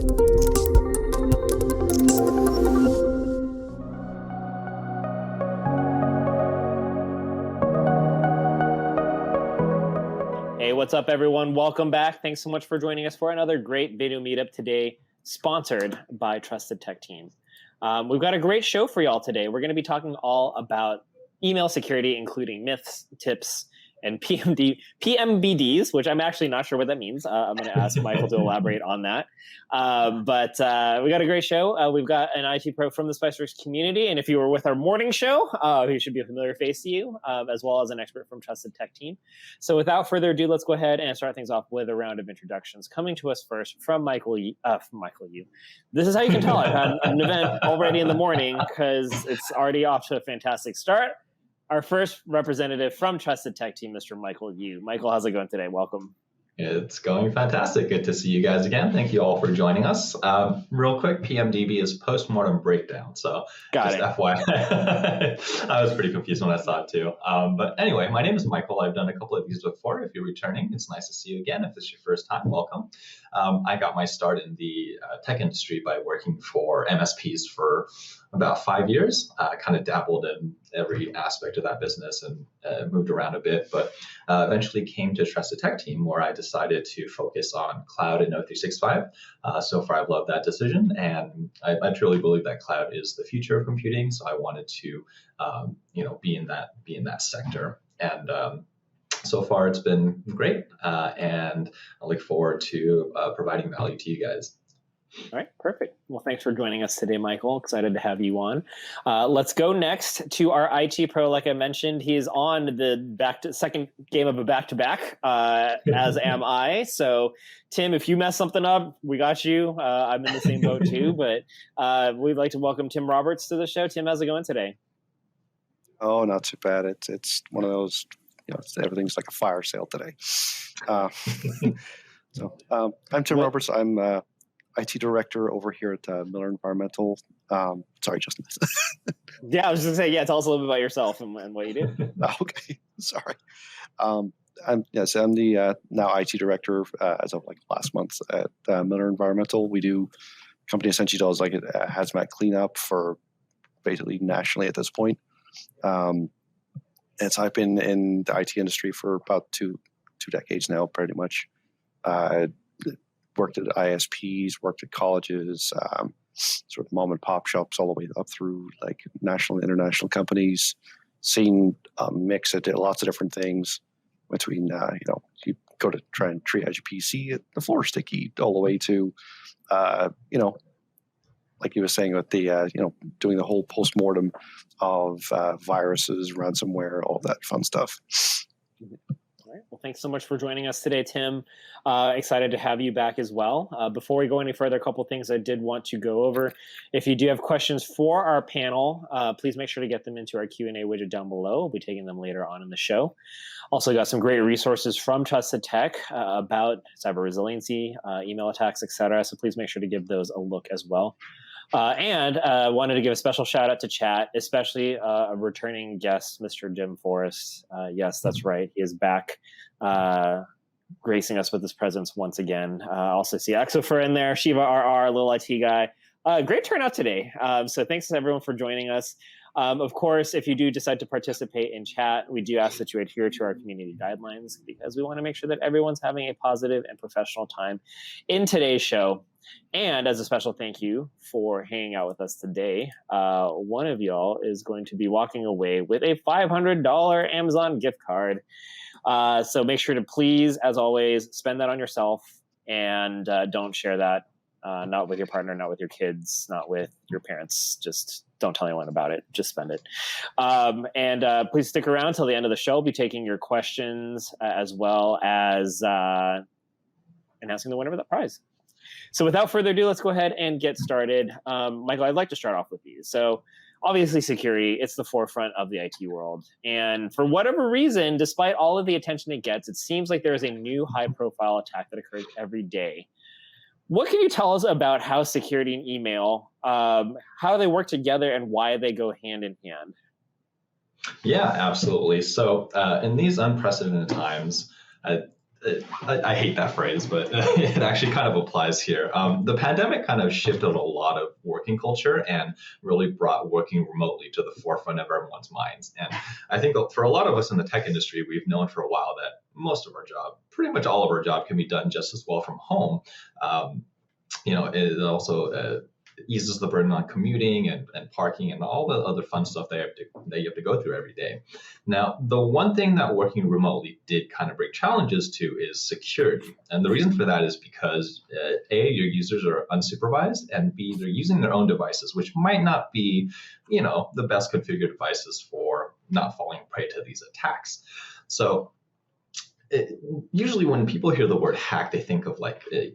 Hey, what's up, everyone? Welcome back. Thanks so much for joining us for another great video meetup today, sponsored by Trusted Tech Team. We've got a great show for y'all today. We're going to be talking all about email security, including myths, tips, and PMBDs, which I'm actually not sure what that means. I'm going to ask Michael to elaborate on that. But we got a great show. We've got an IT pro from the SpiceWorks community. And if you were with our morning show, he should be a familiar face to you, as well as an expert from Trusted Tech Team. So without further ado, let's go ahead and start things off with a round of introductions. Coming to us first from Michael Yu. This is how you can tell I've had an event already in the morning, because it's already off to a fantastic start. Our first representative from Trusted Tech Team, Mr. Michael Yu. Michael, how's it going today? Welcome. It's going fantastic. Good to see you guys again. Thank you all for joining us. Real quick, PMDB is postmortem breakdown. So just FYI, I was pretty confused when I saw it too. But anyway, my name is Michael. I've done a couple of these before. If you're returning, it's nice to see you again. If this is your first time, welcome. I got my start in the tech industry by working for MSPs for about 5 years. I kind of dabbled in every aspect of that business and moved around a bit, but eventually came to Trusted Tech Team, where I decided to focus on cloud and O365. So far, I've loved that decision, and I truly believe that cloud is the future of computing. So I wanted to, be in that sector, and so far it's been great, and I look forward to providing value to you guys. All right, perfect. Well, thanks for joining us today, Michael. Excited to have you on. Let's go next to our IT pro. Like I mentioned, he is on the second game of a back-to-back, as am I. So, Tim, if you mess something up, we got you. I'm in the same boat too. But we'd like to welcome Tim Roberts to the show. Tim, how's it going today? Oh, not too bad. It's one of those. Everything's like a fire sale today. I'm Tim Roberts. I'm IT director over here at Lear Environmental. Sorry, Justin. Yeah, I was just going to say, tell us a little bit about yourself and what you do. Okay, sorry. I'm the now IT director as of like last month at Lear Environmental. Company essentially does like a hazmat cleanup for basically nationally at this point. And so I've been in the IT industry for about two decades now, pretty much. Worked at ISPs, worked at colleges, sort of mom and pop shops, all the way up through like national and international companies. Seen a mix of lots of different things between, you go to try and triage a PC, the floor sticky, all the way to, like you were saying with the, doing the whole postmortem of viruses, ransomware, all that fun stuff. All right. Well, thanks so much for joining us today, Tim. Excited to have you back as well. Before we go any further, a couple of things I did want to go over. If you do have questions for our panel, please make sure to get them into our Q&A widget down below. We'll be taking them later on in the show. Also got some great resources from Trusted Tech about cyber resiliency, email attacks, etc. So please make sure to give those a look as well. And wanted to give a special shout out to chat, especially a returning guest, Mr. Jim Forrest. Yes, that's right. He is back, gracing us with his presence once again. Also see Exofer in there, Shiva RR, little IT guy. Great turnout today. So thanks to everyone for joining us. Of course, if you do decide to participate in chat, we do ask that you adhere to our community guidelines, because we want to make sure that everyone's having a positive and professional time in today's show. And as a special thank you for hanging out with us today, one of y'all is going to be walking away with a $500 Amazon gift card. So make sure to please, as always, spend that on yourself, and don't share that. Not with your partner, not with your kids, not with your parents. Just don't tell anyone about it. Just spend it. And please stick around till the end of the show. I'll be taking your questions as well as announcing the winner of the prize. So without further ado, let's go ahead and get started. Michael, I'd like to start off with you. So obviously security, it's the forefront of the IT world. And for whatever reason, despite all of the attention it gets, it seems like there is a new high-profile attack that occurs every day. What can you tell us about how security and email, how they work together and why they go hand in hand? Yeah, absolutely. So in these unprecedented times, I hate that phrase, but it actually kind of applies here. The pandemic kind of shifted a lot of working culture and really brought working remotely to the forefront of everyone's minds. And I think for a lot of us in the tech industry, we've known for a while that most of our job, pretty much all of our job, can be done just as well from home. It also eases the burden on commuting and parking and all the other fun stuff that you have to go through every day. Now, the one thing that working remotely did kind of bring challenges to is security. And the reason for that is because A, your users are unsupervised, and B, they're using their own devices, which might not be, the best configured devices for not falling prey to these attacks. So usually when people hear the word hack, they think of like, a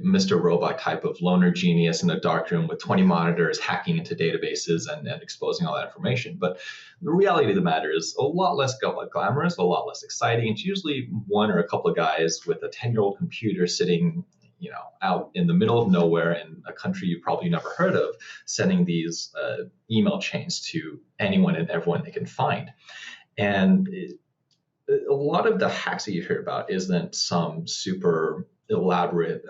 Mr. Robot type of loner genius in a dark room with 20 monitors hacking into databases and exposing all that information. But the reality of the matter is a lot less glamorous, a lot less exciting. It's usually one or a couple of guys with a 10-year-old computer sitting out in the middle of nowhere in a country you've probably never heard of, sending these email chains to anyone and everyone they can find. And a lot of the hacks that you hear about isn't some super elaborate,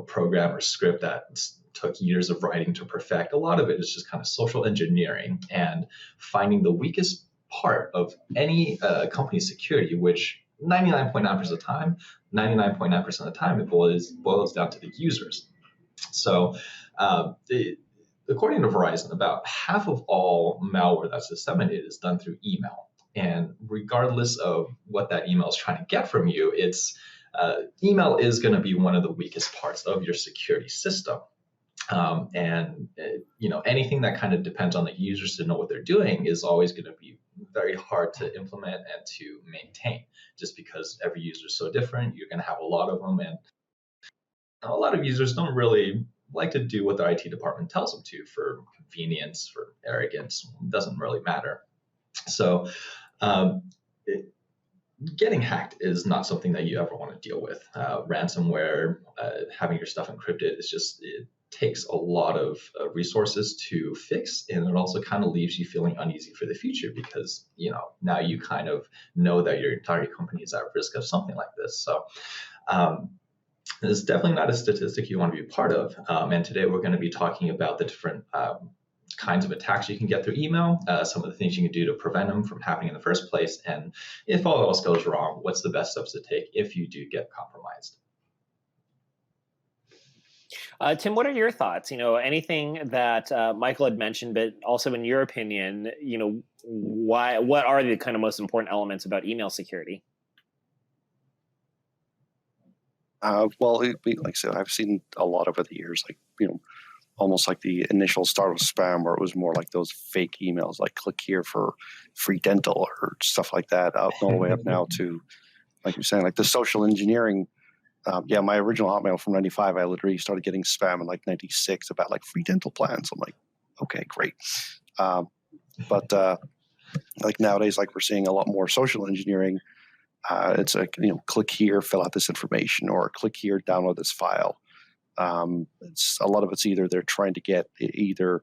program or script that took years of writing to perfect. A lot of it is just kind of social engineering and finding the weakest part of any company's security, which 99.9% of the time, 99.9% of the time, it boils down to the users. So according to Verizon, about half of all malware that's disseminated is done through email. And regardless of what that email is trying to get from you, email is going to be one of the weakest parts of your security system. Anything that kind of depends on the users to know what they're doing is always going to be very hard to implement and to maintain, just because every user is so different. You're going to have a lot of them, and a lot of users don't really like to do what their IT department tells them to for convenience, for arrogance. It doesn't really matter. So getting hacked is not something that you ever want to deal with. Ransomware, having your stuff encrypted, it takes a lot of resources to fix, and it also kind of leaves you feeling uneasy for the future because now you kind of know that your entire company is at risk of something like this. So it's definitely not a statistic you want to be a part of. And today we're going to be talking about the different kinds of attacks you can get through email, some of the things you can do to prevent them from happening in the first place, and if all else goes wrong, what's the best steps to take if you do get compromised. Tim, what are your thoughts? Anything that Michael had mentioned, but also in your opinion, what are the kind of most important elements about email security? Like I said, I've seen a lot over the years, almost like the initial start of spam, where it was more like those fake emails, like click here for free dental or stuff like that, all the way up now to, like you're saying, like the social engineering. My original Hotmail from 95, I literally started getting spam in like 96 about like free dental plans. I'm like, okay, great. But like nowadays, like we're seeing a lot more social engineering. It's like, click here, fill out this information, or click here, download this file. It's a lot of it's either they're trying to get either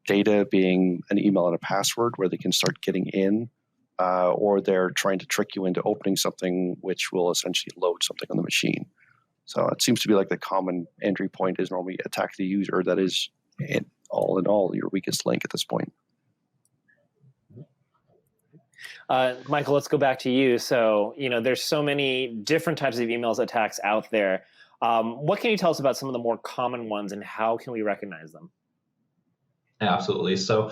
data being an email and a password where they can start getting in, or they're trying to trick you into opening something which will essentially load something on the machine. So it seems to be like the common entry point is normally attack the user. That is in all your weakest link at this point. Michael, let's go back to you. So, there's so many different types of emails attacks out there. What can you tell us about some of the more common ones and how can we recognize them? Absolutely. So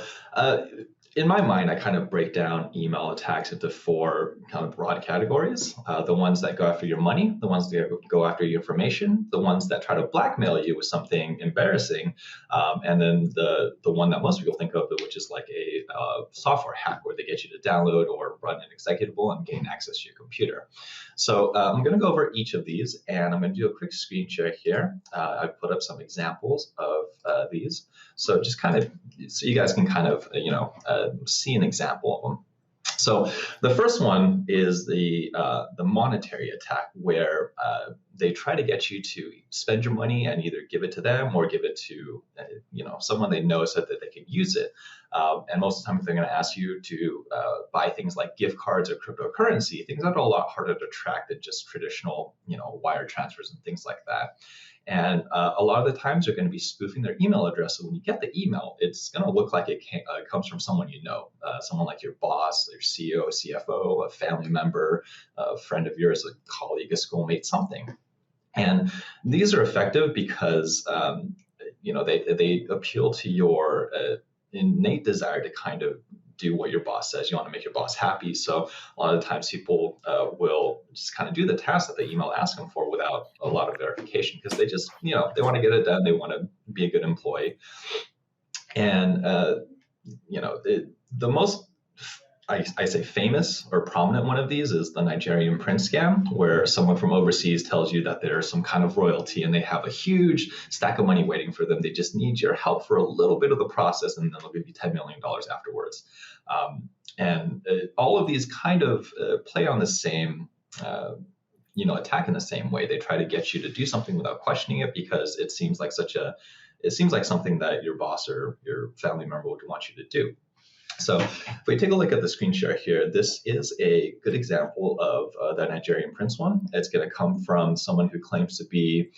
in my mind, I kind of break down email attacks into four kind of broad categories. The ones that go after your money, the ones that go after your information, the ones that try to blackmail you with something embarrassing, and then the one that most people think of, which is like a software hack where they get you to download or run an executable and gain access to your computer. So I'm going to go over each of these, and I'm going to do a quick screen share here. I've put up some examples of these. So just kind of, so you guys can kind of, see an example of them. So the first one is the monetary attack, where they try to get you to spend your money and either give it to them or give it to someone they know so that they can use it. And most of the time, they're going to ask you to buy things like gift cards or cryptocurrency, things that are a lot harder to track than just traditional wire transfers and things like that. And a lot of the times they're going to be spoofing their email address. So when you get the email, it's going to look like it comes from someone you know, someone like your boss, your CEO, CFO, a family member, a friend of yours, a colleague, a schoolmate, something. And these are effective because they appeal to your innate desire to kind of do what your boss says. You want to make your boss happy. So a lot of the times people will just kind of do the task that the email asks them for without a lot of verification, because they just, they want to get it done. They want to be a good employee. And, the most, I say famous or prominent one of these is the Nigerian prince scam, where someone from overseas tells you that there's some kind of royalty and they have a huge stack of money waiting for them. They just need your help for a little bit of the process, and then they'll give you $10 million afterwards. All of these kind of play on the same, attack in the same way. They try to get you to do something without questioning it, because it seems like something that your boss or your family member would want you to do. So if we take a look at the screen share here, this is a good example of the Nigerian prince one. It's going to come from someone who claims to be,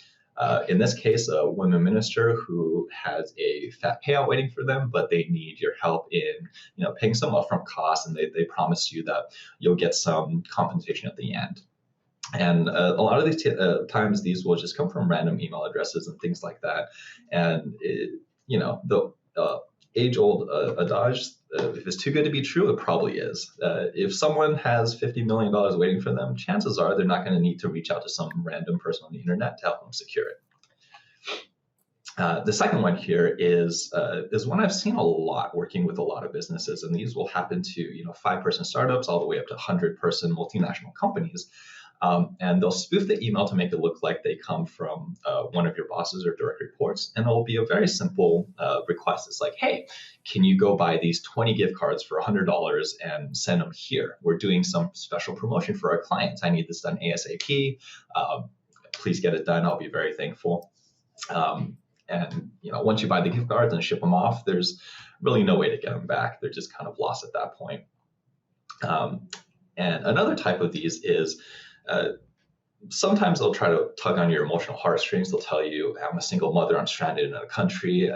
in this case, a women minister who has a fat payout waiting for them, but they need your help in paying some upfront costs, and they promise you that you'll get some compensation at the end. And a lot of these times, these will just come from random email addresses and things like that. And the age-old adage, if it's too good to be true, it probably is. If someone has $50 million waiting for them, chances are they're not going to need to reach out to some random person on the internet to help them secure it. The second one here is one I've seen a lot working with a lot of businesses, and these will happen to 5-person startups all the way up to 100-person multinational companies. And they'll spoof the email to make it look like they come from one of your bosses or direct reports. And it'll be a very simple request. It's like, hey, can you go buy these 20 gift cards for $100 and send them here? We're doing some special promotion for our clients. I need this done ASAP. Please get it done. I'll be very thankful. And once you buy the gift cards and ship them off, there's really no way to get them back. They're just kind of lost at that point. And another type of these is sometimes they'll try to tug on your emotional heartstrings. They'll tell you, I'm a single mother, I'm stranded in a country,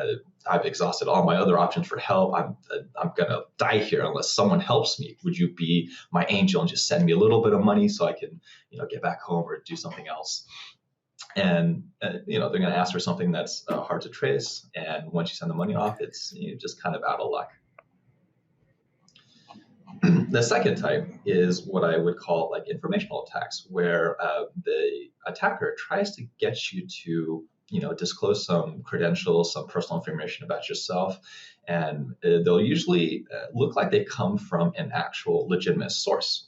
I've exhausted all my other options for help, I'm going to die here unless someone helps me. Would you be my angel and just send me a little bit of money so I can get back home or do something else? And they're going to ask for something that's hard to trace. And once you send the money off, it's just kind of out of luck. The second type is what I would call like informational attacks, where the attacker tries to get you to, disclose some credentials, some personal information about yourself, and they'll usually look like they come from an actual legitimate source.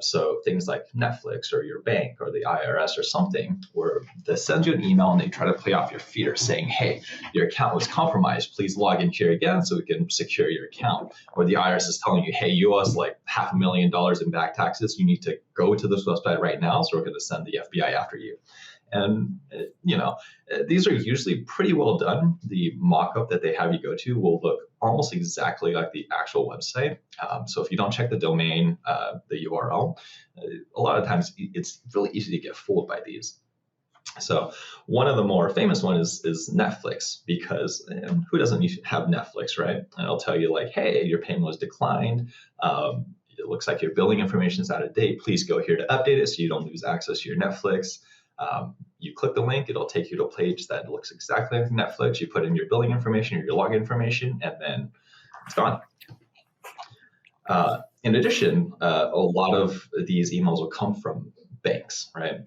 So things like Netflix or your bank or the IRS or something, where they send you an email and they try to play off your fear, saying, hey, your account was compromised. Please log in here again so we can secure your account. Or the IRS is telling you, hey, you owe us like $500,000 in back taxes. You need to go to this website right now, so we're going to send the FBI after you. And, these are usually pretty well done. The mock-up that they have you go to will look almost exactly like the actual website. So if you don't check the domain, the URL, a lot of times it's really easy to get fooled by these. So one of the more famous ones is Netflix, because who doesn't have Netflix, right? And it'll tell you like, hey, your payment was declined. It looks like your billing information is out of date. Please go here to update it so you don't lose access to your Netflix. You click the link, it'll take you to a page that looks exactly like Netflix. You put in your billing information or your login information, and then it's gone. In addition, a lot of these emails will come from banks, right?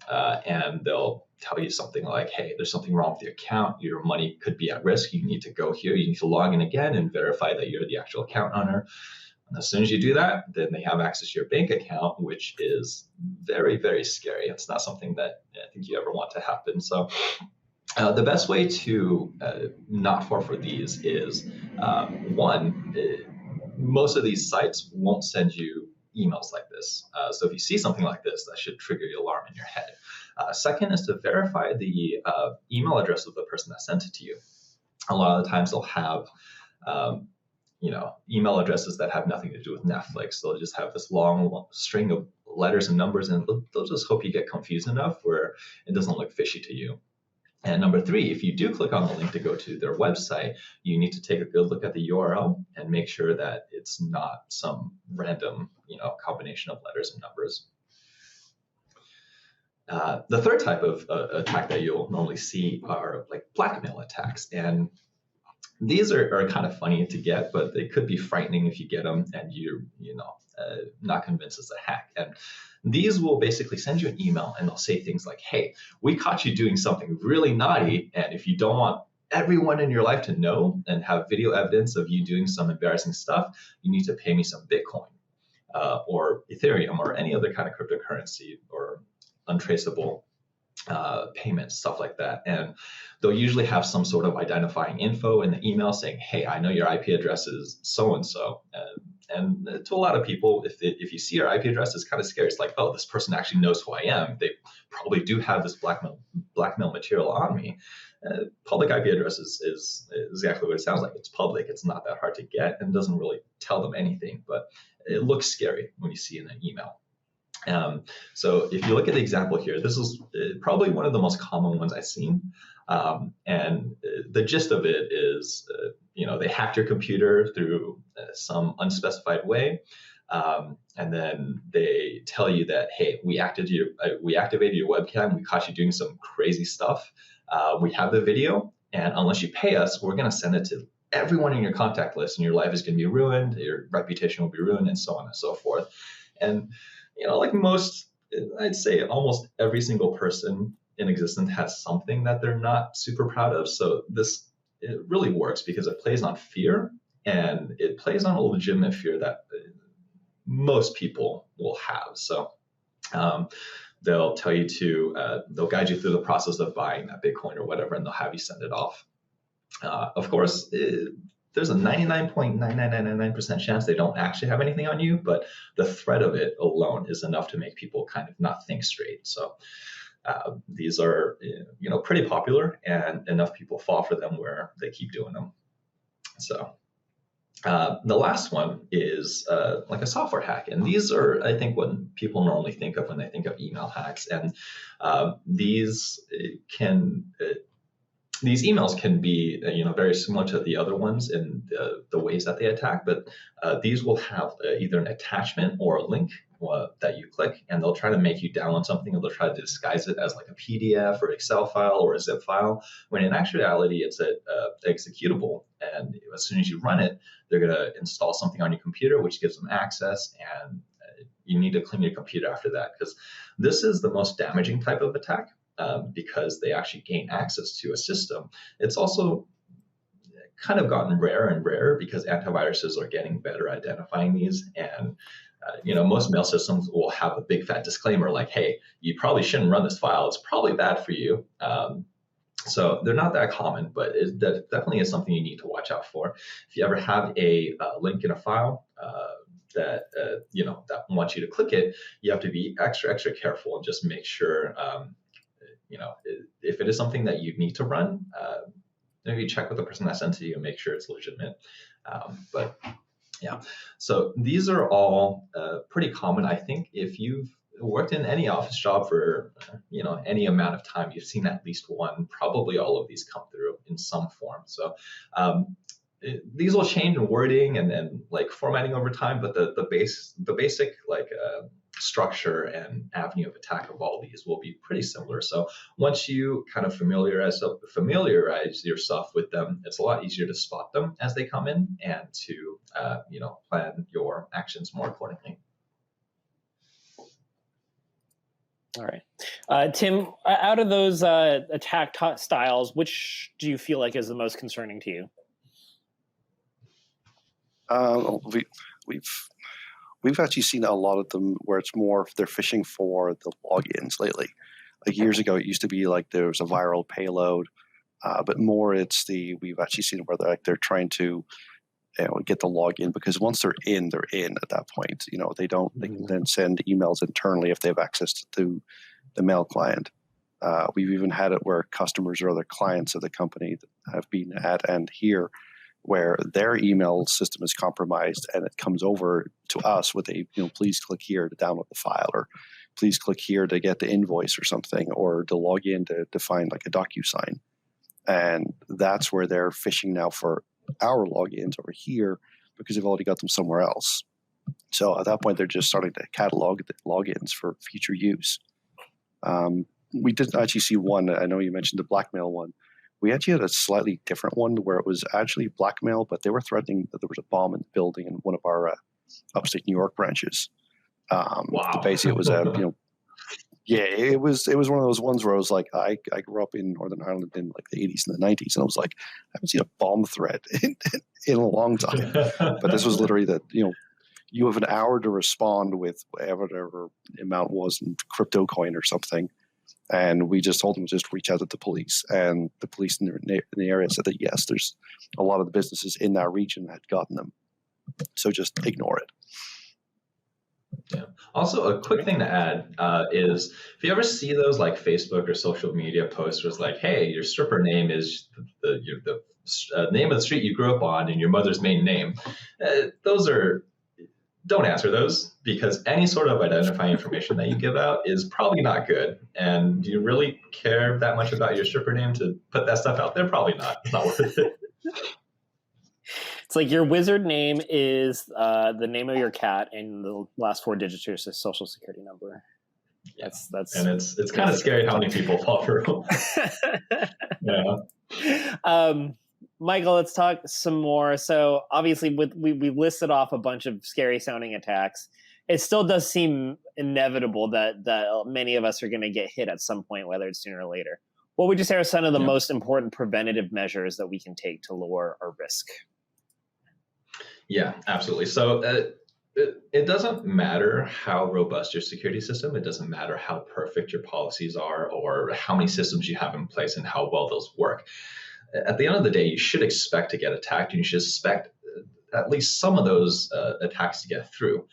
And they'll tell you something like, hey, there's something wrong with your account. Your money could be at risk. You need to go here. You need to log in again and verify that you're the actual account owner. And as soon as you do that, then they have access to your bank account, which is very, very scary. It's not something that I think you ever want to happen. So the best way to not fall for these is, one, most of these sites won't send you emails like this. So if you see something like this, that should trigger the alarm in your head. Second is to verify the email address of the person that sent it to you. A lot of the times they'll have email addresses that have nothing to do with Netflix. They'll just have this long string of letters and numbers, and they'll just hope you get confused enough where it doesn't look fishy to you. And number three, if you do click on the link to go to their website, you need to take a good look at the URL and make sure that it's not some random, combination of letters and numbers. The third type of attack that you'll normally see are like blackmail attacks. And these are kind of funny to get, but they could be frightening if you get them and you're, not convinced it's a hack. And these will basically send you an email and they'll say things like, hey, we caught you doing something really naughty. And if you don't want everyone in your life to know and have video evidence of you doing some embarrassing stuff, you need to pay me some Bitcoin or Ethereum or any other kind of cryptocurrency or untraceable payments, stuff like that. And they'll usually have some sort of identifying info in the email saying, hey, I know your IP address is so-and-so. And to a lot of people, if you see your IP address, it's kind of scary. It's like, oh, this person actually knows who I am. They probably do have this blackmail material on me. Public IP address is exactly what it sounds like. It's public. It's not that hard to get and doesn't really tell them anything, but it looks scary when you see it in an email. So if you look at the example here, this is probably one of the most common ones I've seen. And the gist of it is, they hacked your computer through some unspecified way. And then they tell you that, hey, we activated your webcam. We caught you doing some crazy stuff. We have the video. And unless you pay us, we're going to send it to everyone in your contact list. And your life is going to be ruined. Your reputation will be ruined and so on and so forth. And like most, I'd say almost every single person in existence has something that they're not super proud of. So it really works because it plays on fear, and it plays on a legitimate fear that most people will have. So they'll tell you they'll guide you through the process of buying that Bitcoin or whatever, and they'll have you send it off. Of course, there's a 99.9999% chance they don't actually have anything on you, but the threat of it alone is enough to make people kind of not think straight. So these are, pretty popular, and enough people fall for them where they keep doing them. So the last one is like a software hack. And these are, I think, what people normally think of when they think of email hacks. And these emails can be, very similar to the other ones in the ways that they attack, but these will have either an attachment or a link that you click, and they'll try to make you download something, or they'll try to disguise it as like a PDF or Excel file or a zip file, when in actuality it's an executable. And as soon as you run it, they're going to install something on your computer, which gives them access, and you need to clean your computer after that, because this is the most damaging type of attack. Because they actually gain access to a system. It's also kind of gotten rarer and rarer because antiviruses are getting better at identifying these. And, most mail systems will have a big fat disclaimer like, hey, you probably shouldn't run this file. It's probably bad for you. So they're not that common, but it definitely is something you need to watch out for. If you ever have a link in a file that wants you to click it, you have to be extra careful and just make sure if it is something that you need to run, maybe check with the person that sent it to you and make sure it's legitimate. But yeah, so these are all pretty common. I think if you've worked in any office job for any amount of time, you've seen at least one, probably all of these come through in some form. So these will change in wording and like formatting over time, but the basic structure and avenue of attack of all these will be pretty similar. So once you kind of familiarize yourself with them, it's a lot easier to spot them as they come in and to plan your actions more accordingly. All right. Tim, out of those attack styles, which do you feel like is the most concerning to you? We've actually seen a lot of them where it's more they're phishing for the logins lately. Like years ago, it used to be like there was a viral payload, but more we've actually seen where they're trying to get the login, because once they're in at that point. They can then send emails internally if they have access to the mail client. We've even had it where customers or other clients of the company that have been at and here, where their email system is compromised and it comes over to us with a, please click here to download the file, or please click here to get the invoice or something, or to log in to find like a DocuSign. And that's where they're phishing now for our logins over here, because they've already got them somewhere else. So at that point, they're just starting to catalog the logins for future use. We did actually see one. I know you mentioned the blackmail one. We actually had a slightly different one where it was actually blackmail, but they were threatening that there was a bomb in the building in one of our upstate New York branches. Wow. Basically, it was it was one of those ones where I was like, I grew up in Northern Ireland in like the 80s and the 90s, and I was like, I haven't seen a bomb threat in a long time. But this was literally that, you have an hour to respond with whatever amount was in crypto coin or something. And we just told them to just reach out to the police. And the police in the area said that, yes, there's a lot of the businesses in that region had gotten them. So just ignore it. Yeah. Also, a quick thing to add is if you ever see those like Facebook or social media posts where it's like, hey, your stripper name is the name of the street you grew up on and your mother's maiden name, don't answer those, because any sort of identifying information that you give out is probably not good. And do you really care that much about your stripper name to put that stuff out there? Probably not. It's not worth it. It's like your wizard name is the name of your cat, and the last 4 digits is a social security number. Yeah. That's and it's kind of scary how many people fall through. Yeah. Michael, let's talk some more. So obviously, we listed off a bunch of scary sounding attacks. It still does seem inevitable that many of us are going to get hit at some point, whether it's sooner or later. What would you say are some of the most important preventative measures that we can take to lower our risk? Yeah, absolutely. So it doesn't matter how robust your security system. It doesn't matter how perfect your policies are or how many systems you have in place and how well those work. At the end of the day, you should expect to get attacked, and you should expect at least some of those attacks to get through.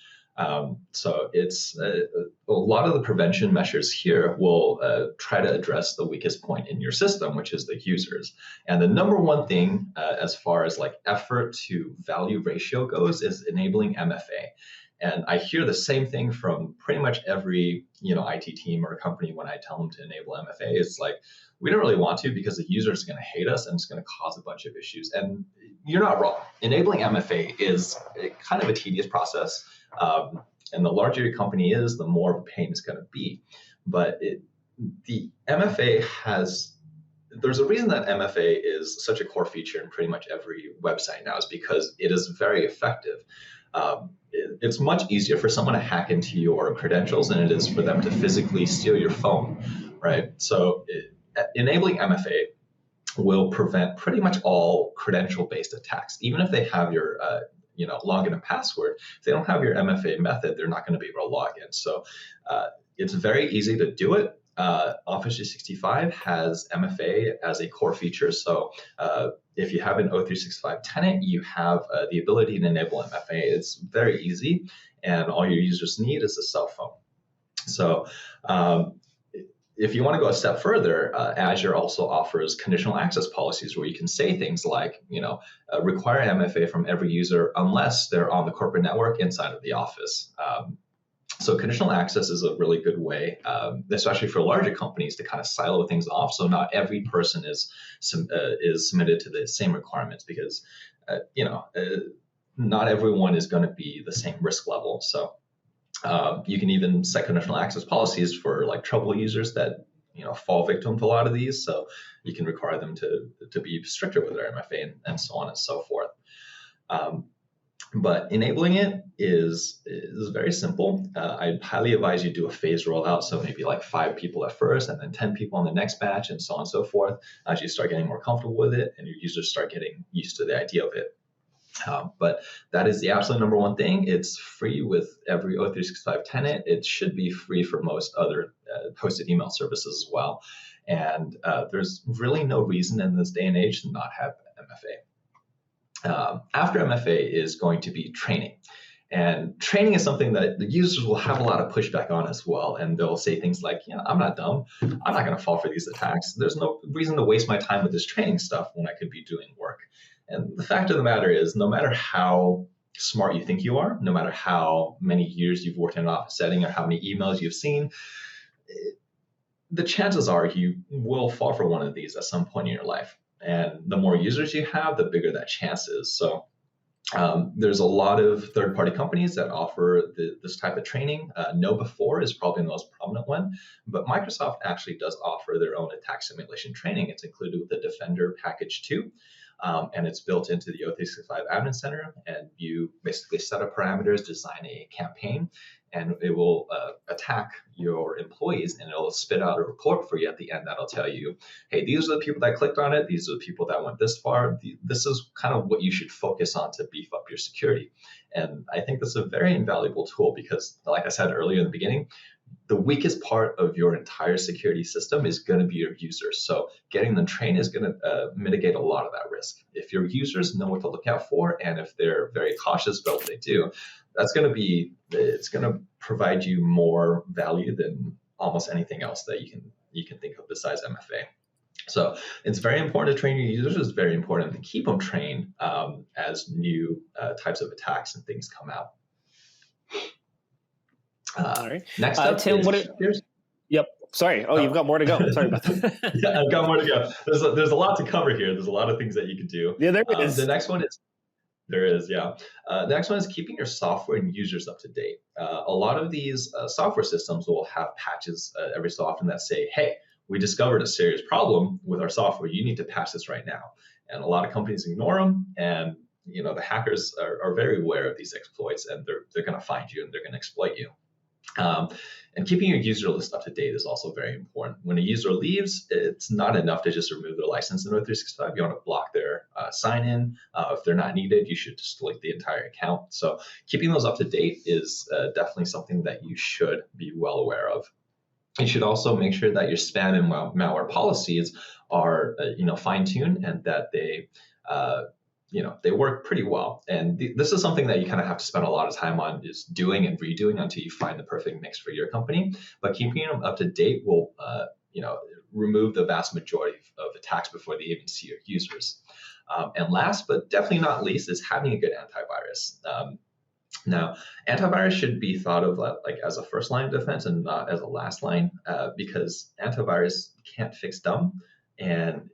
So it's a lot of the prevention measures here will try to address the weakest point in your system, which is the users. And the number one thing as far as like effort to value ratio goes is enabling MFA. And I hear the same thing from pretty much every IT team or company when I tell them to enable MFA. It's like, we don't really want to, because the user is going to hate us and it's going to cause a bunch of issues. And you're not wrong. Enabling MFA is kind of a tedious process. And the larger your company is, the more of a pain it's going to be. But the MFA there's a reason that MFA is such a core feature in pretty much every website now, is because it is very effective. It's much easier for someone to hack into your credentials than it is for them to physically steal your phone, right? So enabling MFA will prevent pretty much all credential-based attacks. Even if they have your login and password, if they don't have your MFA method, they're not going to be able to log in. So it's very easy to do it. Office 365 has MFA as a core feature. So if you have an O365 tenant, you have the ability to enable MFA. It's very easy, and all your users need is a cell phone. So if you want to go a step further, Azure also offers conditional access policies where you can say things like, require MFA from every user unless they're on the corporate network inside of the office. So conditional access is a really good way, especially for larger companies, to kind of silo things off. So not every person is submitted to the same requirements, because, not everyone is going to be the same risk level. So you can even set conditional access policies for like trouble users that fall victim to a lot of these. So you can require them to be stricter with their MFA and so on and so forth. But enabling it is very simple. I'd highly advise you do a phased rollout. So maybe like 5 people at first, and then 10 people on the next batch, and so on and so forth, as you start getting more comfortable with it and your users start getting used to the idea of it. But that is the absolute number one thing. It's free with every O365 tenant. It should be free for most other hosted email services as well. And there's really no reason in this day and age to not have MFA. After MFA is going to be training. And training is something that the users will have a lot of pushback on as well. And they'll say things like, I'm not dumb. I'm not going to fall for these attacks. There's no reason to waste my time with this training stuff when I could be doing work. And the fact of the matter is, no matter how smart you think you are, no matter how many years you've worked in an office setting or how many emails you've seen, the chances are you will fall for one of these at some point in your life. And the more users you have, the bigger that chance is. So there's a lot of third-party companies that offer this type of training. KnowBe4 is probably the most prominent one, but Microsoft actually does offer their own attack simulation training. It's included with the Defender Package 2, and it's built into the O365 Admin Center, and you basically set up parameters, design a campaign, and it will attack your employees, and it'll spit out a report for you at the end that'll tell you, hey, these are the people that clicked on it. These are the people that went this far. This is kind of what you should focus on to beef up your security. And I think this is a very invaluable tool because, like I said earlier in the beginning, the weakest part of your entire security system is going to be your users. So getting them trained is going to mitigate a lot of that risk. If your users know what to look out for, and if they're very cautious about what they do, it's going to provide you more value than almost anything else that you can think of besides MFA. So it's very important to train your users. It's very important to keep them trained as new types of attacks and things come out. All right. Next up, Tim, Yep. Sorry. Oh, you've got more to go. Sorry about that. Yeah, I've got more to go. There's a lot to cover here. There's a lot of things that you can do. Yeah, there is. The next one is the next one is keeping your software and users up to date. A lot of these software systems will have patches every so often that say, hey, we discovered a serious problem with our software. You need to patch this right now. And a lot of companies ignore them. And the hackers are very aware of these exploits, and they're going to find you and they're going to exploit you. And keeping your user list up to date is also very important. When a user leaves, it's not enough to just remove their license in O365. You want to block their sign-in. If they're not needed, you should just delete the entire account. So keeping those up to date is definitely something that you should be well aware of. You should also make sure that your spam and malware policies are fine-tuned and that they work pretty well. And this is something that you kind of have to spend a lot of time on just doing and redoing until you find the perfect mix for your company. But keeping them up to date will, remove the vast majority of attacks before they even see your users. And last, but definitely not least, is having a good antivirus. Now, antivirus should be thought of like as a first line of defense and not as a last line, because antivirus can't fix dumb. And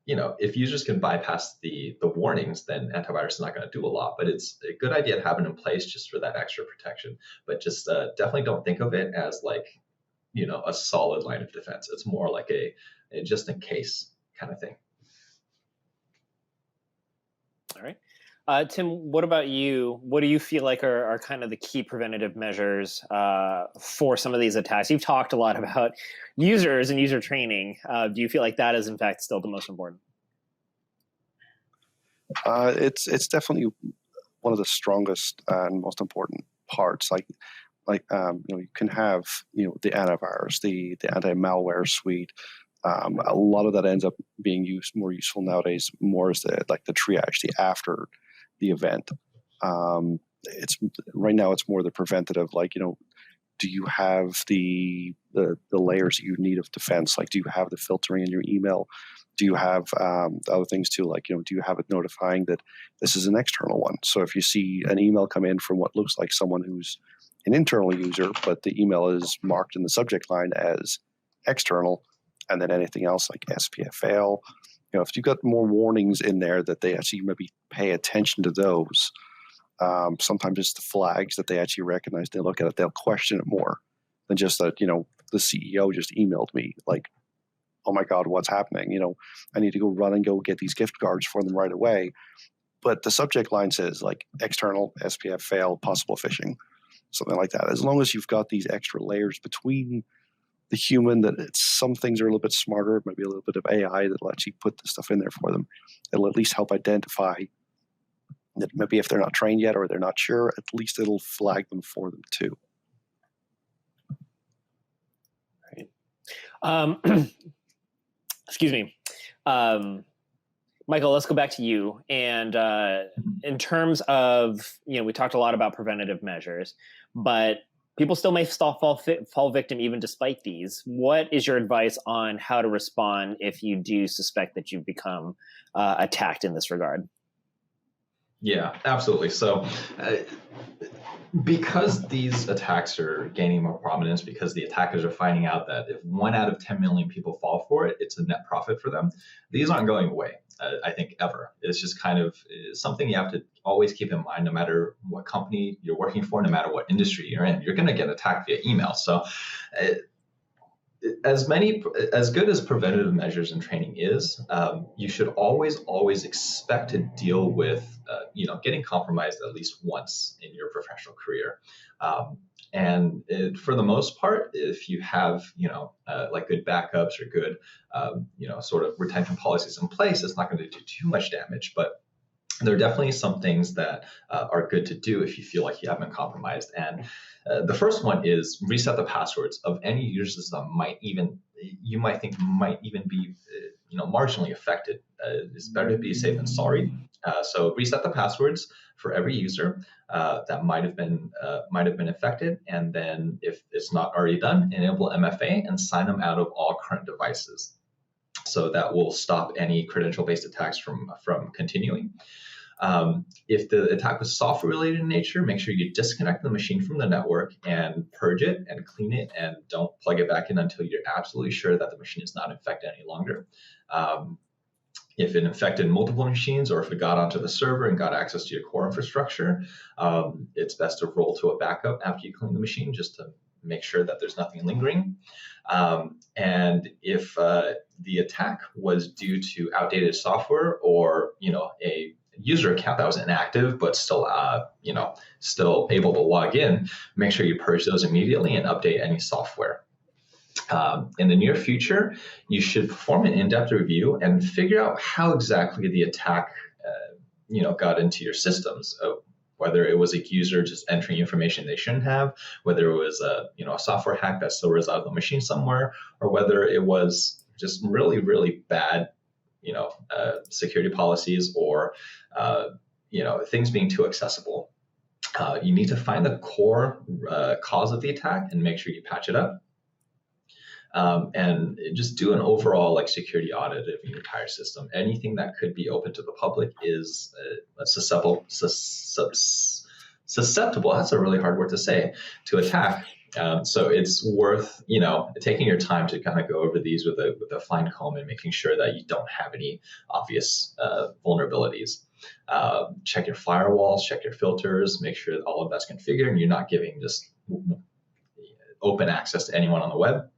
if users can bypass the warnings, then antivirus is not going to do a lot. But it's a good idea to have it in place just for that extra protection. But just definitely don't think of it as a solid line of defense. It's more like a just in case kind of thing. All right. Tim, what about you? What do you feel like are kind of the key preventative measures for some of these attacks? You've talked a lot about users and user training. Do you feel like that is, in fact, still the most important? It's definitely one of the strongest and most important parts. You can have the antivirus, the anti-malware suite. A lot of that ends up being more useful nowadays. More as the triage, the after the event. It's right now it's more the preventative. Do you have the layers that you need of defense? Do you have the filtering in your email? Do you have other things too? Do you have it notifying that this is an external one? So if you see an email come in from what looks like someone who's an internal user, but the email is marked in the subject line as external, and then anything else like SPF fail, if you've got more warnings in there that they actually maybe pay attention to those, sometimes it's the flags that they actually recognize. They look at it, they'll question it more than just that, the CEO just emailed me oh my God, what's happening? I need to go get these gift cards for them right away. But the subject line says external, SPF fail, possible phishing, something like that. As long as you've got these extra layers between the human, that some things are a little bit smarter, maybe a little bit of AI that'll actually put the stuff in there for them. It'll at least help identify that maybe if they're not trained yet or they're not sure, at least it'll flag them for them too. Right. Excuse me. My Michael, let's go back to you. And in terms of, we talked a lot about preventative measures, but people still may fall victim even despite these. What is your advice on how to respond if you do suspect that you've become attacked in this regard? Yeah, absolutely. So because these attacks are gaining more prominence, because the attackers are finding out that if 1 out of 10 million people fall for it, it's a net profit for them. These aren't going away, I think, ever. It's just kind of something you have to always keep in mind, no matter what company you're working for, no matter what industry you're in, you're going to get attacked via email. So as good as preventative measures and training is, you should always expect to deal with, getting compromised at least once in your professional career. For the most part, if you have, like good backups or good, sort of retention policies in place, it's not going to do too much damage. But there are definitely some things that are good to do if you feel like you have been compromised. And the first one is reset the passwords of any users that you might think might even be, marginally affected. It's better to be safe than sorry. So reset the passwords for every user that might have been affected, and then if it's not already done, enable MFA and sign them out of all current devices. So that will stop any credential-based attacks from continuing. If the attack was software-related in nature, make sure you disconnect the machine from the network and purge it and clean it, and don't plug it back in until you're absolutely sure that the machine is not infected any longer. If it infected multiple machines, or if it got onto the server and got access to your core infrastructure, it's best to roll to a backup after you clean the machine, just to make sure that there's nothing lingering. And if the attack was due to outdated software, or a user account that was inactive but still still able to log in, make sure you purge those immediately and update any software. In the near future, you should perform an in-depth review and figure out how exactly the attack got into your systems. Whether it was a user just entering information they shouldn't have, whether it was a software hack that still resides on the machine somewhere, or whether it was just really, really bad security policies, or things being too accessible. You need to find the core cause of the attack and make sure you patch it up. And just do an overall security audit of your entire system. Anything that could be open to the public is susceptible. That's a really hard word to say, to attack. So it's worth taking your time to kind of go over these with a fine comb and making sure that you don't have any obvious vulnerabilities. Check your firewalls, check your filters, make sure that all of that's configured and you're not giving just open access to anyone on the web.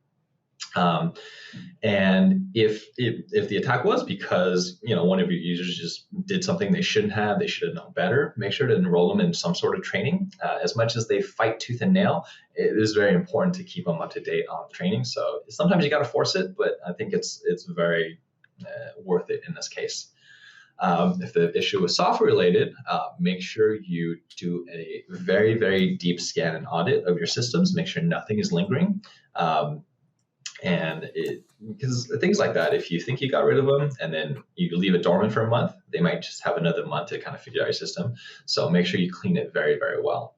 And if the attack was because one of your users just did something they shouldn't have, they should have known better, make sure to enroll them in some sort of training. As much as they fight tooth and nail, it is very important to keep them up to date on training. So sometimes you got to force it, but I think it's very worth it in this case. If the issue is software related, make sure you do a very, very deep scan and audit of your systems. Make sure nothing is lingering. Because things like that, if you think you got rid of them and then you leave it dormant for a month, they might just have another month to kind of figure out your system. So make sure you clean it very, very well.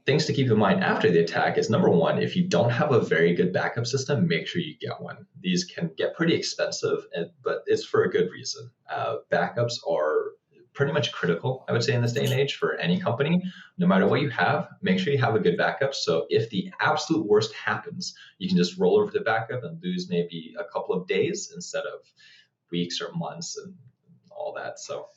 Things to keep in mind after the attack is, number one, if you don't have a very good backup system, make sure you get one. These can get pretty expensive, but it's for a good reason. Backups are pretty much critical, I would say, in this day and age for any company. No matter what you have, make sure you have a good backup. So if the absolute worst happens, you can just roll over to backup and lose maybe a couple of days instead of weeks or months and all that. So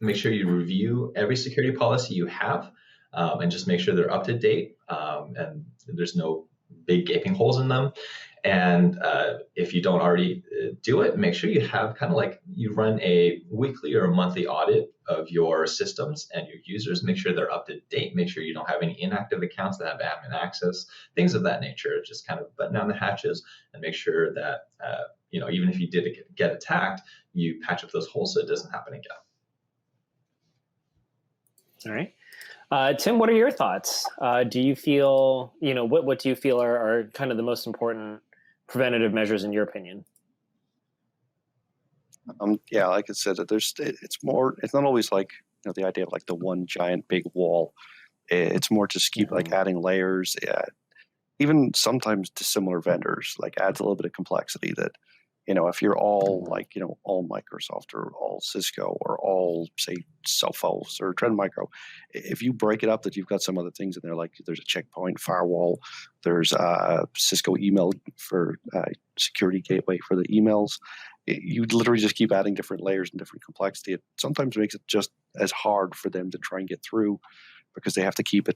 make sure you review every security policy you have and just make sure they're up to date and there's no big gaping holes in them. And if you don't already do it, make sure you have you run a weekly or a monthly audit of your systems and your users. Make sure they're up to date. Make sure you don't have any inactive accounts that have admin access, things of that nature. Just kind of button down the hatches and make sure that, even if you did get attacked, you patch up those holes so it doesn't happen again. All right. Tim, what are your thoughts? Do you feel, what do you feel are kind of the most important preventative measures in your opinion? Yeah, like I said, it's not always like, the idea of like the one giant big wall. It's more just keep like adding layers. Even sometimes dissimilar vendors like adds a little bit of complexity that, if you're all like, all Microsoft or all Cisco or all, say, Sophos or Trend Micro, if you break it up that you've got some other things in there, like there's a checkpoint firewall, there's a Cisco email for security gateway for the emails, you literally just keep adding different layers and different complexity. It sometimes makes it just as hard for them to try and get through because they have to keep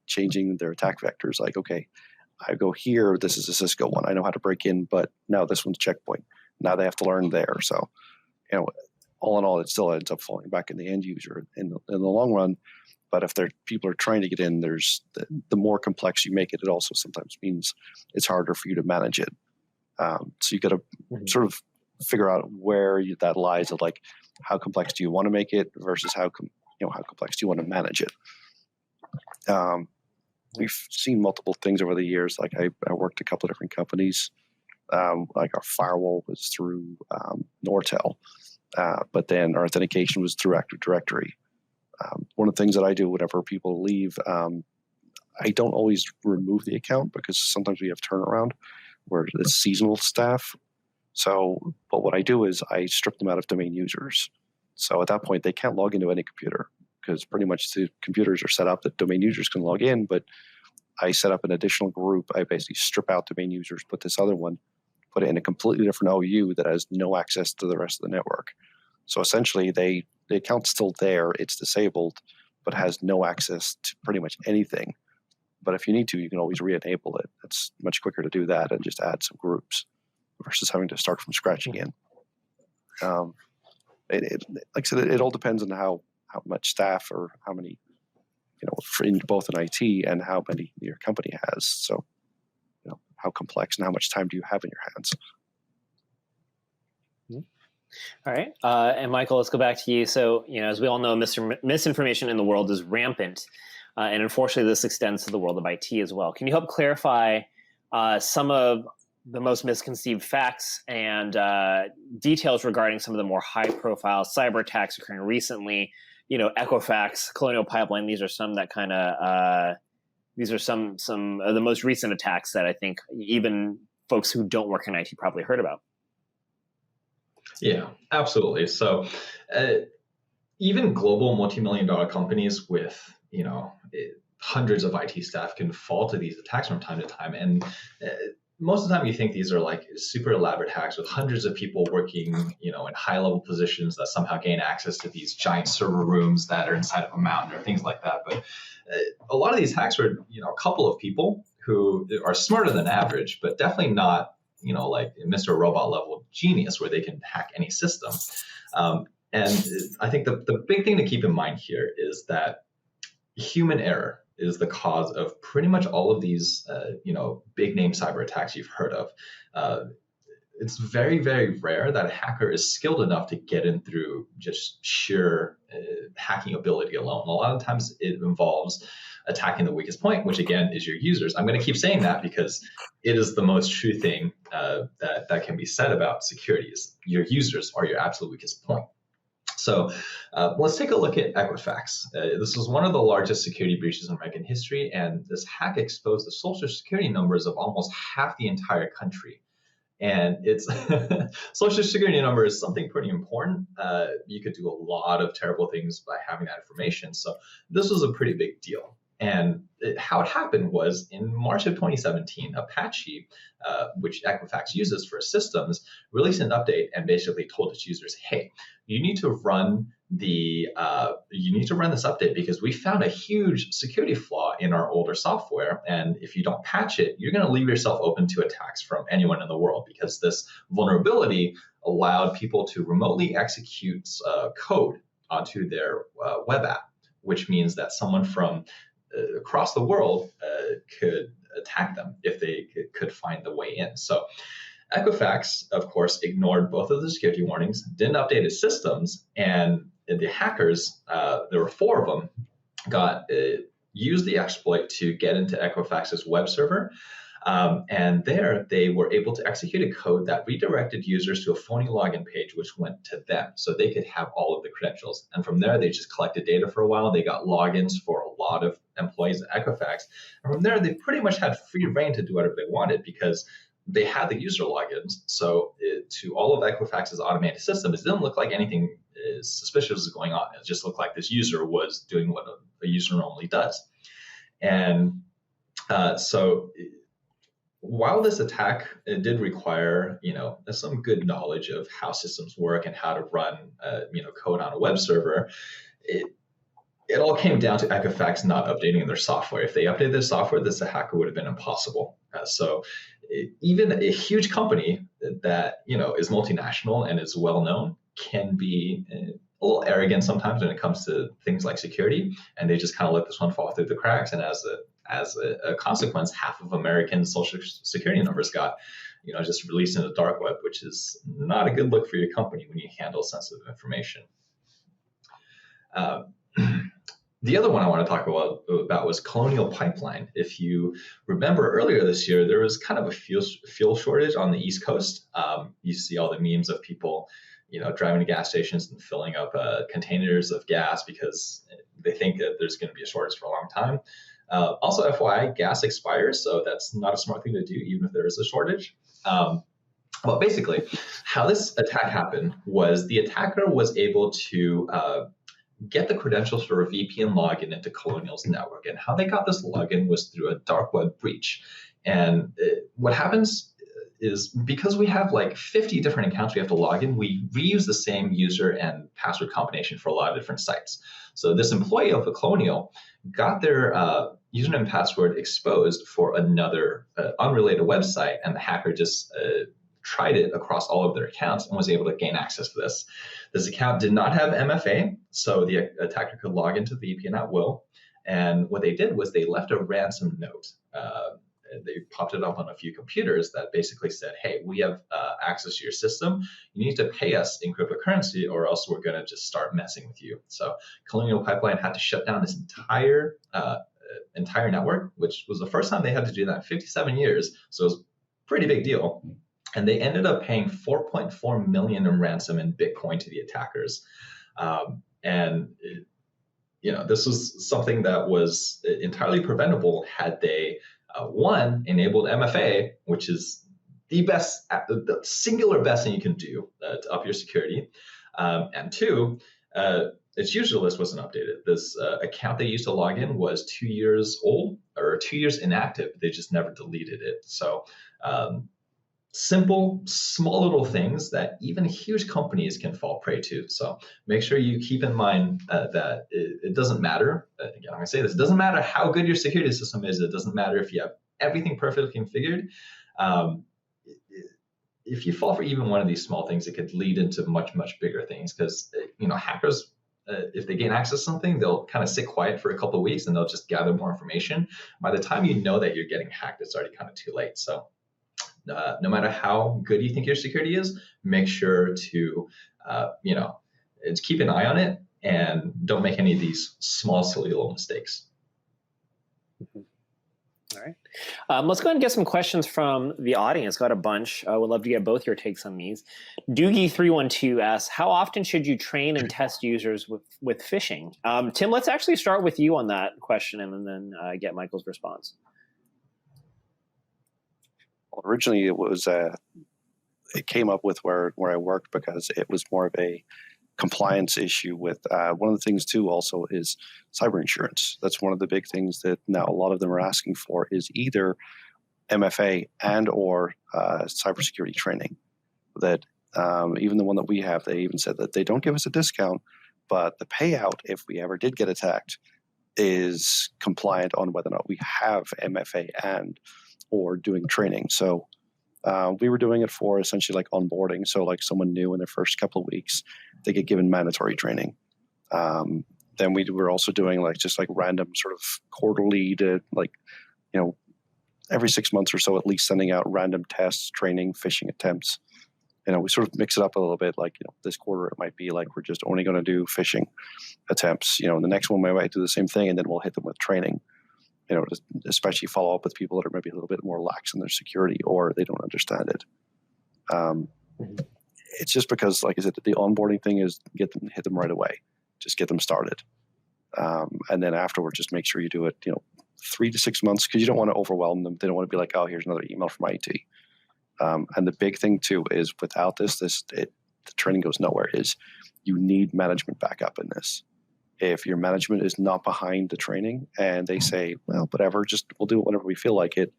changing their attack vectors. Like, okay, I go here, this is a Cisco one. I know how to break in, but now this one's checkpoint. Now they have to learn there. So, all in all, it still ends up falling back in the end user in the long run. But if people are trying to get in, there's the more complex you make it, it also sometimes means it's harder for you to manage it. So you got to sort of figure out where that lies of like, how complex do you want to make it versus how complex do you want to manage it. We've seen multiple things over the years. Like I worked a couple of different companies. Like our firewall was through Nortel, but then our authentication was through Active Directory. One of the things that I do whenever people leave, I don't always remove the account because sometimes we have turnaround where it's seasonal staff. So, but what I do is I strip them out of domain users. So at that point, they can't log into any computer because pretty much the computers are set up that domain users can log in, but I set up an additional group. I basically strip out domain users, put this other one, put it in a completely different OU that has no access to the rest of the network. So essentially, the account's still there, it's disabled, but has no access to pretty much anything. But if you need to, you can always re-enable it. It's much quicker to do that and just add some groups versus having to start from scratch again. Like I said, it all depends on how much staff or how many, both in IT and how many your company has. So, how complex and how much time do you have in your hands? All right. And Michael, let's go back to you. So, as we all know, misinformation in the world is rampant. And unfortunately, this extends to the world of IT as well. Can you help clarify some of the most misconceived facts and details regarding some of the more high-profile cyber attacks occurring recently? Equifax, Colonial Pipeline. These are some that kind of these are some of the most recent attacks that I think even folks who don't work in IT probably heard about. Yeah, absolutely. So even global multi-million-dollar companies with hundreds of IT staff can fall to these attacks from time to time, and most of the time you think these are like super elaborate hacks with hundreds of people working, in high-level positions that somehow gain access to these giant server rooms that are inside of a mountain or things like that. But a lot of these hacks are, a couple of people who are smarter than average, but definitely not, like Mr. Robot level genius where they can hack any system. And I think the big thing to keep in mind here is that human error is the cause of pretty much all of these, big name cyber attacks you've heard of. It's very, very rare that a hacker is skilled enough to get in through just sheer hacking ability alone. A lot of times it involves attacking the weakest point, which again is your users. I'm going to keep saying that because it is the most true thing that can be said about security is your users are your absolute weakest point. So let's take a look at Equifax. This was one of the largest security breaches in American history, and this hack exposed the social security numbers of almost half the entire country. And its social security number is something pretty important. You could do a lot of terrible things by having that information. So this was a pretty big deal. And how it happened was in March of 2017, Apache, which Equifax uses for systems, released an update and basically told its users, "Hey, you need to run this update because we found a huge security flaw in our older software, and if you don't patch it, you're going to leave yourself open to attacks from anyone in the world because this vulnerability allowed people to remotely execute code onto their web app, which means that someone from across the world could attack them if they could find the way in." So Equifax, of course, ignored both of the security warnings, didn't update its systems, and the hackers, there were 4 of them, used the exploit to get into Equifax's web server And there they were able to execute a code that redirected users to a phony login page, which went to them. So they could have all of the credentials. And from there, they just collected data for a while. They got logins for a lot of employees at Equifax. And from there, they pretty much had free reign to do whatever they wanted because they had the user logins. So to all of Equifax's automated system, it didn't look like anything suspicious was going on. It just looked like this user was doing what a user normally does. And so while this attack did require, some good knowledge of how systems work and how to run, code on a web server, it all came down to Equifax not updating their software. If they updated their software, this hacker would have been impossible. So even a huge company that is multinational and is well known can be a little arrogant sometimes when it comes to things like security, and they just kind of let this one fall through the cracks. And as a consequence, half of American social security numbers got just released in the dark web, which is not a good look for your company when you handle sensitive information. The other one I want to talk about was Colonial Pipeline. If you remember earlier this year, there was kind of a fuel shortage on the East Coast. You see all the memes of people, driving to gas stations and filling up containers of gas because they think that there's going to be a shortage for a long time. Also, FYI, gas expires, so that's not a smart thing to do, even if there is a shortage. Well, basically, how this attack happened was the attacker was able to get the credentials for a VPN login into Colonial's network. And how they got this login was through a dark web breach. And what happens is because we have like 50 different accounts we have to log in, we reuse the same user and password combination for a lot of different sites. So this employee of the Colonial got their username and password exposed for another unrelated website, and the hacker just tried it across all of their accounts and was able to gain access to this. This account did not have MFA, so the attacker could log into the VPN at will. And what they did was they left a ransom note. They popped it up on a few computers that basically said, hey, we have access to your system. You need to pay us in cryptocurrency or else we're going to just start messing with you. So Colonial Pipeline had to shut down this entire network, which was the first time they had to do that in 57 years. So it was a pretty big deal. And they ended up paying $4.4 million in ransom in Bitcoin to the attackers. This was something that was entirely preventable had they, one, enabled MFA, which is the singular best thing you can do to up your security. And two, its user list wasn't updated. This account they used to log in was 2 years old or 2 years inactive. They just never deleted it. So simple, small little things that even huge companies can fall prey to. So make sure you keep in mind that it doesn't matter. Again, I'm going to say this, it doesn't matter how good your security system is. It doesn't matter if you have everything perfectly configured. If you fall for even one of these small things, it could lead into much, much bigger things because, hackers, if they gain access to something, they'll kind of sit quiet for a couple of weeks and they'll just gather more information. By the time you know that you're getting hacked, it's already kind of too late. So no matter how good you think your security is, make sure to, keep an eye on it and don't make any of these small, silly little mistakes. Mm-hmm. All right. Let's go ahead and get some questions from the audience. Got a bunch. I would love to get both your takes on these. Doogie312 asks, how often should you train and test users with phishing? Tim, let's actually start with you on that question and then get Michael's response. Originally, it was it came up with where I worked because it was more of a compliance issue with one of the things too also is cyber insurance. That's one of the big things that now a lot of them are asking for is either MFA and or cybersecurity training. That even the one that we have, they even said that they don't give us a discount, but the payout if we ever did get attacked is compliant on whether or not we have MFA and or doing training. So we were doing it for essentially like onboarding. So like someone new in their first couple of weeks, they get given mandatory training. Then we were also doing like just like random sort of quarterly to like, every 6 months or so, at least sending out random tests, training, phishing attempts. We sort of mix it up a little bit. Like, this quarter it might be like we're just only going to do phishing attempts. The next one we might do the same thing, and then we'll hit them with training. especially follow up with people that are maybe a little bit more lax in their security or they don't understand it. It's just because, like I said, the onboarding thing is hit them right away. Just get them started. And then afterwards, just make sure you do it, 3 to 6 months, because you don't want to overwhelm them. They don't want to be like, oh, here's another email from IT. And the big thing too is without the training goes nowhere, is you need management backup in this. If your management is not behind the training and they say, well, whatever, we'll do it whenever we feel like it,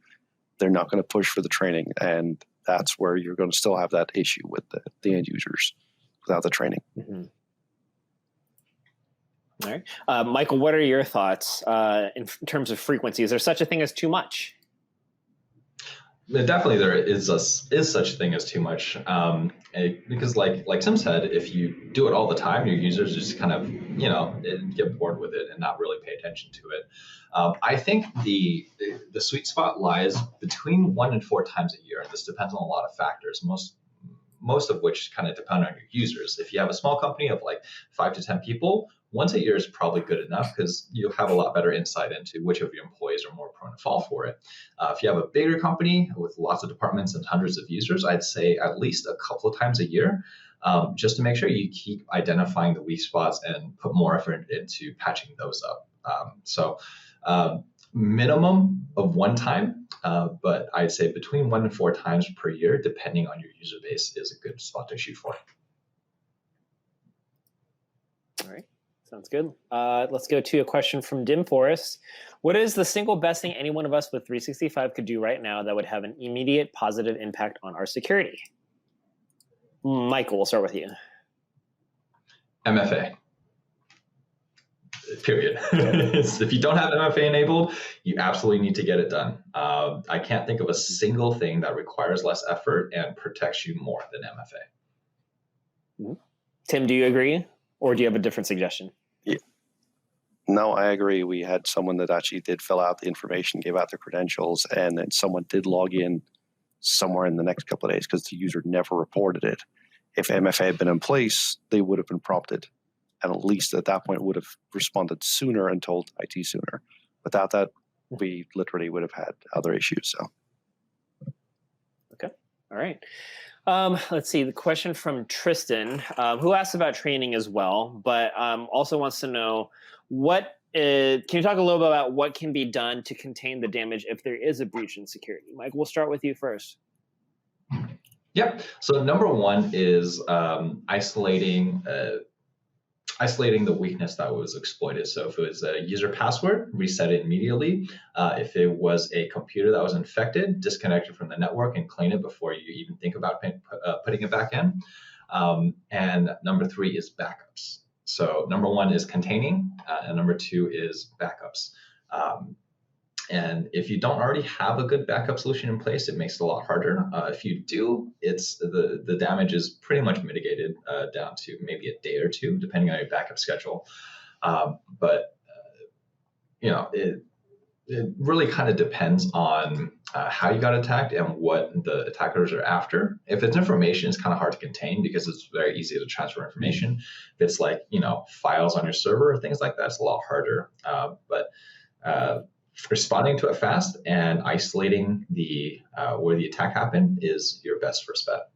they're not going to push for the training. And that's where you're going to still have that issue with the end users without the training. Mm-hmm. All right. Michael, what are your thoughts in terms of frequency? Is there such a thing as too much? Definitely there is such a thing as too much, because like Tim said, if you do it all the time, your users just kind of, get bored with it and not really pay attention to it. I think the sweet spot lies between 1 and 4 times a year. And this depends on a lot of factors, most of which kind of depend on your users. If you have a small company of like 5 to 10 people, once a year is probably good enough because you'll have a lot better insight into which of your employees are more prone to fall for it. If you have a bigger company with lots of departments and hundreds of users, I'd say at least a couple of times a year, just to make sure you keep identifying the weak spots and put more effort into patching those up. So minimum of 1 time, but I'd say between 1 and 4 times per year, depending on your user base, is a good spot to shoot for. All right. Sounds good. Let's go to a question from Dim Forest. What is the single best thing any one of us with 365 could do right now that would have an immediate positive impact on our security? Michael, we'll start with you. MFA. Period. If you don't have MFA enabled, you absolutely need to get it done. I can't think of a single thing that requires less effort and protects you more than MFA. Tim, do you agree? Or do you have a different suggestion? Yeah. No, I agree. We had someone that actually did fill out the information, gave out their credentials, and then someone did log in somewhere in the next couple of days because the user never reported it. If MFA had been in place, they would have been prompted, and at least at that point would have responded sooner and told IT sooner. Without that, we literally would have had other issues. So, okay, all right. Let's see, the question from Tristan, who asked about training as well, but also wants to know can you talk a little bit about what can be done to contain the damage if there is a breach in security? Mike, we'll start with you first. Yep. So number 1 is isolating the weakness that was exploited. So if it was a user password, reset it immediately. If it was a computer that was infected, disconnect it from the network and clean it before you even think about putting it back in. And number 3 is backups. So number 1 is containing, and number 2 is backups. And if you don't already have a good backup solution in place, it makes it a lot harder. If you do, it's the damage is pretty much mitigated down to maybe a day or 2, depending on your backup schedule. But it really kind of depends on how you got attacked and what the attackers are after. If it's information, it's kind of hard to contain because it's very easy to transfer information. If it's like, files on your server or things like that, it's a lot harder. But responding to it fast and isolating where the attack happened is your best first bet.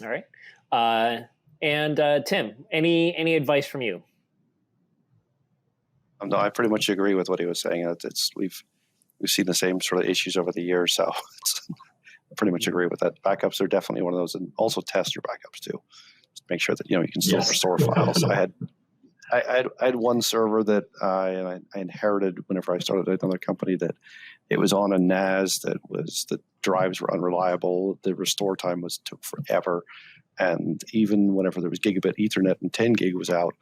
All right. And Tim, any advice from you? No, I pretty much agree with what he was saying. We've seen the same sort of issues over the years, so I pretty much agree with that. Backups are definitely one of those, and also test your backups too. Just make sure that you can still restore files. I had one server that I inherited whenever I started another company that it was on a NAS the drives were unreliable. The restore time took forever. And even whenever there was gigabit Ethernet and 10 gig was out,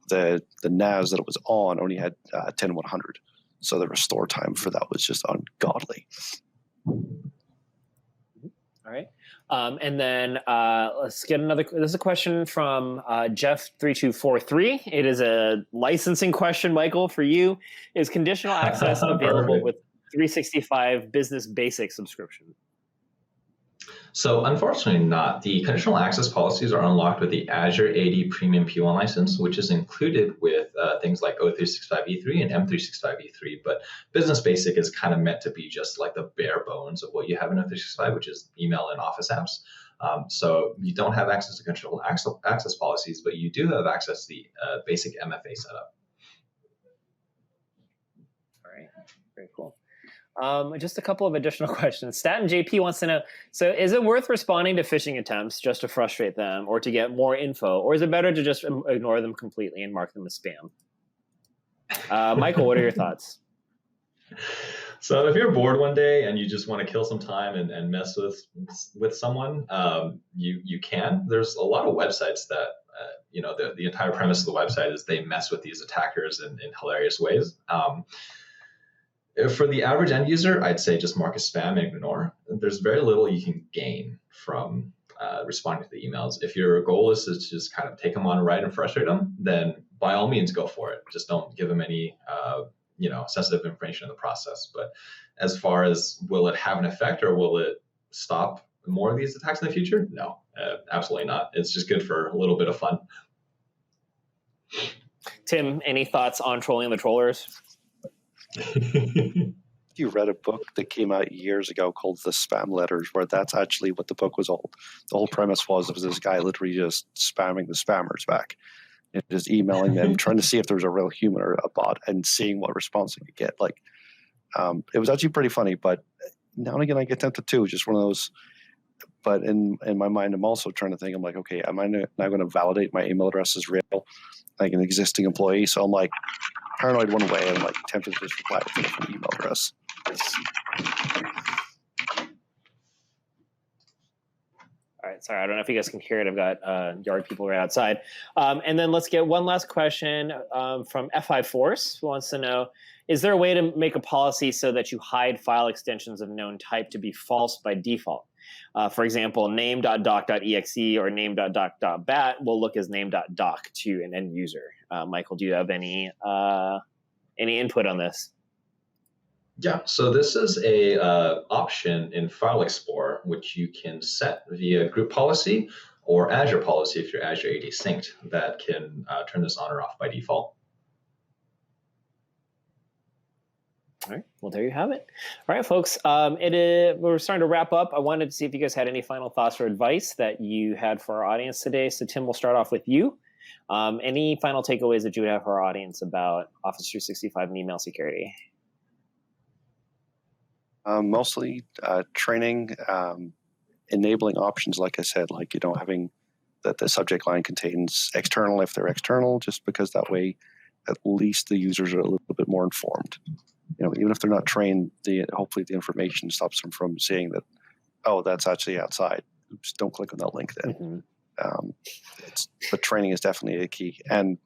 the NAS that it was on only had 10100. So the restore time for that was just ungodly. All right. And then let's get there's a question from Jeff3243. It is a licensing question, Michael, for you. Is conditional access available with 365 Business Basic subscription? So unfortunately not. The conditional access policies are unlocked with the Azure AD Premium P1 license, which is included with things like O365 E3 and M365 E3. But Business Basic is kind of meant to be just like the bare bones of what you have in O365, which is email and Office apps. So you don't have access to conditional access policies, but you do have access to the basic MFA setup. All right, very cool. Just a couple of additional questions. Stat and JP wants to know, so is it worth responding to phishing attempts just to frustrate them or to get more info? Or is it better to just ignore them completely and mark them as spam? Michael, what are your thoughts? So if you're bored one day and you just want to kill some time and mess with someone, you can. There's a lot of websites that, the entire premise of the website is they mess with these attackers in hilarious ways. For the average end user, I'd say just mark as spam and ignore. There's very little you can gain from responding to the emails. If your goal is to just kind of take them on a ride and frustrate them, then by all means go for it. Just don't give them any sensitive information in the process. But as far as will it have an effect or will it stop more of these attacks in the future? No, absolutely not. It's just good for a little bit of fun. Tim, any thoughts on trolling the trollers? You read a book that came out years ago called The Spam Letters, where that's actually what the book was all. The whole premise was this guy literally just spamming the spammers back, and just emailing them, trying to see if there was a real human or a bot, and seeing what response they could get. It was actually pretty funny, but now and again I get tempted too. Just one of those. But in my mind, I'm also trying to think. I'm like, okay, am I now going to validate my email address as real, like an existing employee? So I'm like paranoid one way, and I'm like tempted to just reply with a different email address. All right, sorry, I don't know if you guys can hear it. I've got yard people right outside. And then let's get one last question from FI Force, who wants to know, is there a way to make a policy so that you hide file extensions of known type to be false by default? For example, name.doc.exe or name.doc.bat will look as name.doc to an end user. Michael, do you have any input on this? Yeah, so this is a option in File Explorer, which you can set via group policy or Azure policy if you're Azure AD synced, that can turn this on or off by default. All right, well, there you have it. All right, folks, we're starting to wrap up. I wanted to see if you guys had any final thoughts or advice that you had for our audience today. So Tim, we'll start off with you. Any final takeaways that you would have for our audience about Office 365 and email security? Mostly training, enabling options, like I said, having that the subject line contains external if they're external, just because that way at least the users are a little bit more informed. Even if they're not trained, hopefully the information stops them from seeing that, oh, that's actually outside. Oops, don't click on that link then. Mm-hmm. But training is definitely a key. And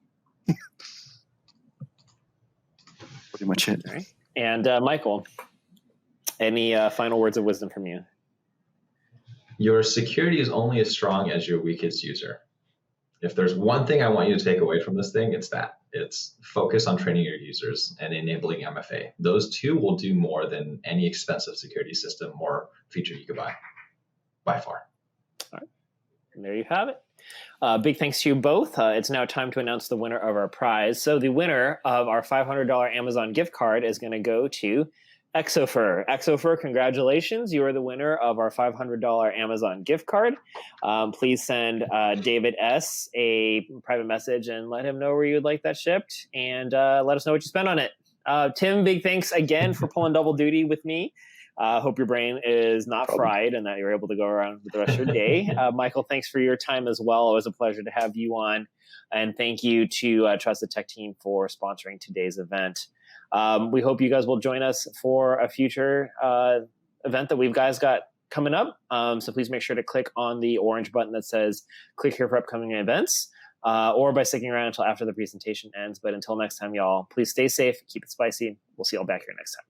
pretty much it. All right. And Michael, any final words of wisdom from you? Your security is only as strong as your weakest user. If there's one thing I want you to take away from this thing, it's that. It's focus on training your users and enabling MFA. Those two will do more than any expensive security system or feature you could buy, by far. All right. And there you have it. Big thanks to you both. It's now time to announce the winner of our prize. So the winner of our $500 Amazon gift card is going to go to Exofer. Exofer, congratulations. You are the winner of our $500 Amazon gift card. Please send David S. a private message and let him know where you would like that shipped, and let us know what you spent on it. Tim, big thanks again for pulling double duty with me. Hope your brain is not fried and that you're able to go around with the rest of your day. Michael, thanks for your time as well. It was a pleasure to have you on. And thank you to Trusted Tech Team for sponsoring today's event. We hope you guys will join us for a future event that we've guys got coming up. So please make sure to click on the orange button that says click here for upcoming events, or by sticking around until after the presentation ends. But until next time, y'all, please stay safe, keep it spicy. We'll see y'all back here next time.